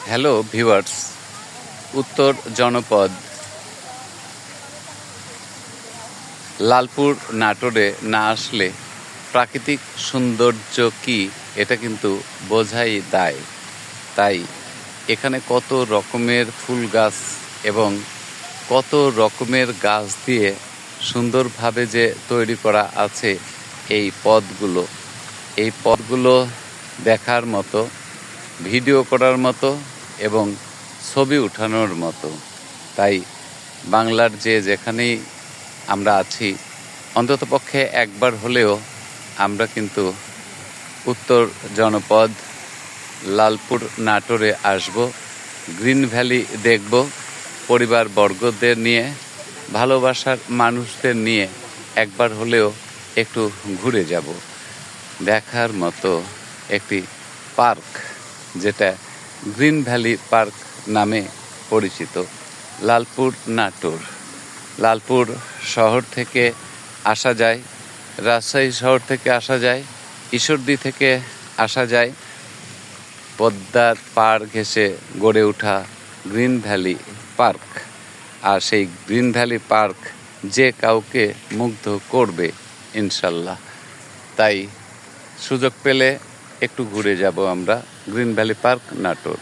Hello viewers, উত্তর জনপদ লালপুর নাটোরে না আসলে প্রাকৃতিক সৌন্দর্য কি এটা কিন্তু বোঝাই দায়। তাই এখানে কত রকমের ফুল গাছ এবং কত রকমের গাছ দিয়ে সুন্দরভাবে যে তৈরি করা আছে এই পথগুলো দেখার মতো, ভিডিও করার মতো এবং ছবি উঠানোর মতো। তাই বাংলার যেখানেই আমরা আছি অন্ততপক্ষে একবার হলেও আমরা কিন্তু উত্তর জনপদ লালপুর নাটোরে আসব, গ্রিন ভ্যালি দেখব, পরিবারবর্গদের নিয়ে, ভালোবাসার মানুষদের নিয়ে একবার হলেও একটু ঘুরে যাব। দেখার মতো একটি পার্ক, যেটা গ্রিন ভ্যালি পার্ক নামে পরিচিত, লালপুর নাটোর। লালপুর শহর থেকে আসা যায়, রাজশাহী শহর থেকে আসা যায়, ঈশ্বরদী থেকে আসা যায়, পদ্মার পাড় ঘেঁষে গড়ে ওঠা গ্রিন ভ্যালি পার্ক। আর সেই গ্রিন ভ্যালি পার্ক যে কাউকে মুগ্ধ করবে ইনশাল্লাহ। তাই সুযোগ পেলে একটু ঘুরে যাব আমরা গ্রিন ভ্যালি পার্ক নাটোর।